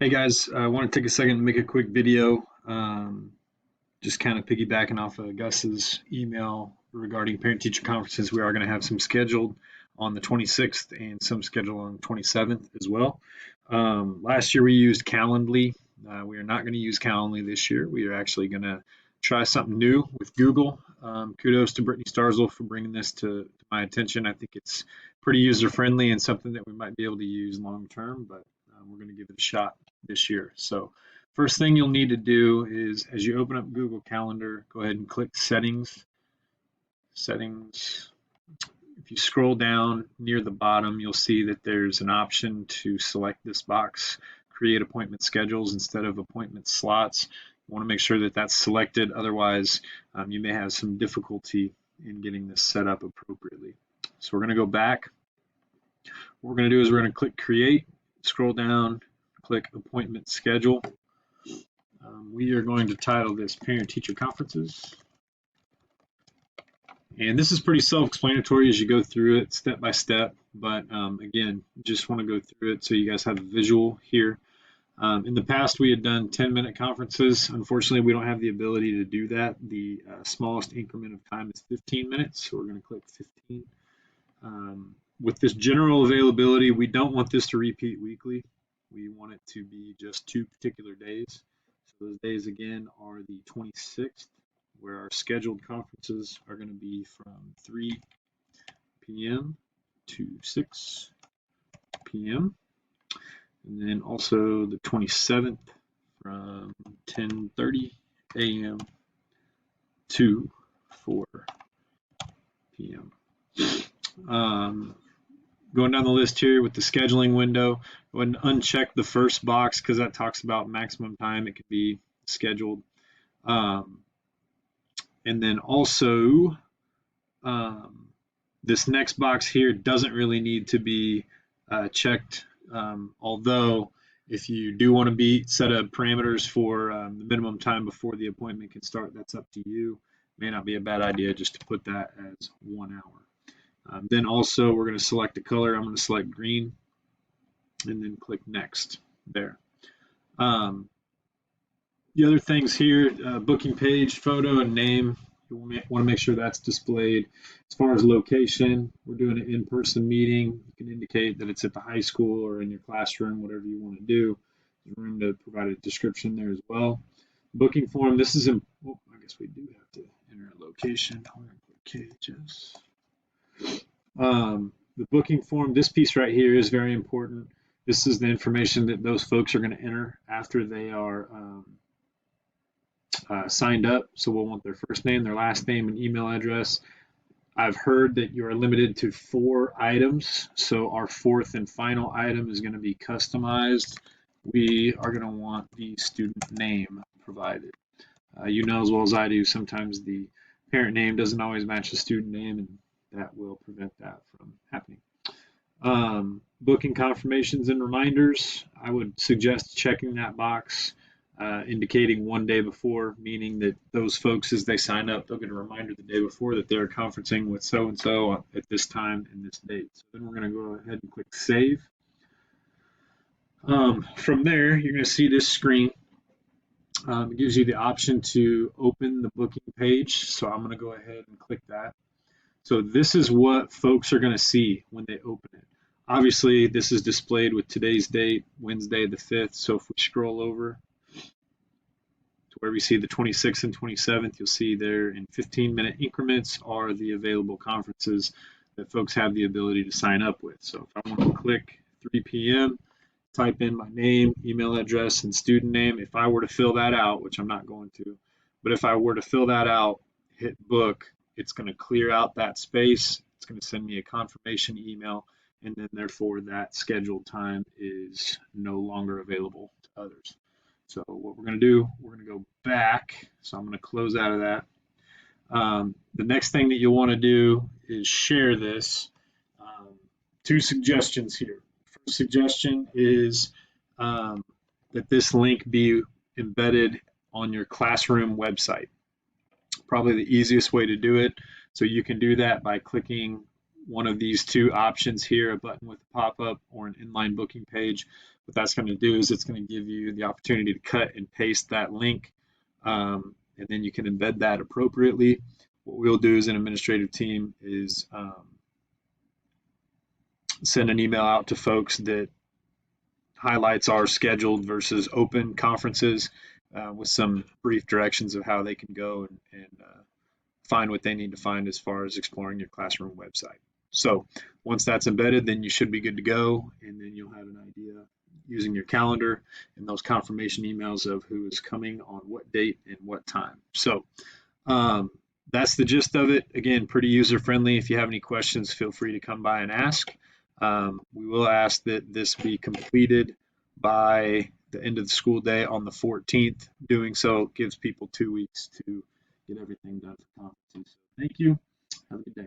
Hey guys, I want to take a second to make a quick video, just kind of piggybacking off of Gus's email regarding parent-teacher conferences. We are going to have some scheduled on the 26th and some scheduled on the 27th as well. Last year we used Calendly. We are not going to use Calendly this year. We are actually going to try something new with Google. Kudos to Brittany Starzl for bringing this to my attention. I think it's pretty user-friendly and something that we might be able to use long-term, but we're going to give it a shot this year. So first thing you'll need to do is, as you open up Google Calendar, go ahead and click Settings. Settings. If you scroll down near the bottom, you'll see that there's an option to select this box, Create Appointment Schedules instead of Appointment Slots. You want to make sure that that's selected, otherwise you may have some difficulty in getting this set up appropriately. So we're going to go back. What we're going to do is we're going to click Create, scroll down, click Appointment Schedule. We are going to title this Parent-Teacher Conferences. And this is pretty self-explanatory as you go through it step by step, but again, just want to go through it so you guys have a visual here. In the past, we had done 10-minute conferences. Unfortunately, we don't have the ability to do that. The smallest increment of time is 15 minutes, so we're going to click 15. With this general availability, we don't want this to repeat weekly. We want it to be just 2 particular days. So those days again are the 26th, where our scheduled conferences are going to be from 3 p.m. to 6 p.m. And then also the 27th from 10:30 a.m. to 4 p.m. Going down the list here with the scheduling window, go ahead and uncheck the first box because that talks about maximum time it could be scheduled. And then also, this next box here doesn't really need to be checked, although if you do want to set up parameters for the minimum time before the appointment can start, that's up to you. May not be a bad idea just to put that as 1 hour. Then also we're going to select a color. I'm going to select green and then click next there. The other things here, booking page, photo, and name. You want to make sure that's displayed. As far as location, we're doing an in-person meeting. You can indicate that it's at the high school or in your classroom, whatever you want to do. There's room to provide a description there as well. Booking form, this is, I guess we do have to enter a location. KHS. The booking form, this piece right here is very important. This is the information that those folks are going to enter after they are signed up. So we'll want their first name, their last name, and email address. I've heard that you are limited to 4 items. So our 4th and final item is going to be customized. We are going to want the student name provided. You know as well as I do, sometimes the parent name doesn't always match the student name, and that will prevent that from happening. Booking confirmations and reminders, I would suggest checking that box, indicating 1 day before, meaning that those folks, as they sign up, they'll get a reminder the day before that they're conferencing with so-and-so at this time and this date. So then we're going to go ahead and click Save. From there, you're going to see this screen. It gives you the option to open the booking page. So I'm going to go ahead and click that. So this is what folks are going to see when they open it. Obviously, this is displayed with today's date, Wednesday the 5th. So if we scroll over to where we see the 26th and 27th, you'll see there in 15-minute increments are the available conferences that folks have the ability to sign up with. So if I want to click 3 p.m., type in my name, email address, and student name. If I were to fill that out, which I'm not going to, but if I were to fill that out, hit book, it's going to clear out that space. It's going to send me a confirmation email, and then therefore that scheduled time is no longer available to others. So what we're going to do, we're going to go back. So I'm going to close out of that. The next thing that you'll want to do is share this. 2 suggestions here. First suggestion is that this link be embedded on your classroom website. Probably the easiest way to do it. So you can do that by clicking one of these two options here, a button with a pop-up or an inline booking page. What that's going to do is it's going to give you the opportunity to cut and paste that link, and then you can embed that appropriately. What we'll do as an administrative team is send an email out to folks that highlights our scheduled versus open conferences with some brief directions of how they can go and find what they need to find as far as exploring your classroom website. So once that's embedded, then you should be good to go, and then you'll have an idea using your calendar and those confirmation emails of who is coming on what date and what time. So that's the gist of it. Again, pretty user friendly. If you have any questions, feel free to come by and ask. We will ask that this be completed by the end of the school day on the 14th. Doing so gives people 2 weeks to get everything done for conferences. So thank you. Have a good day.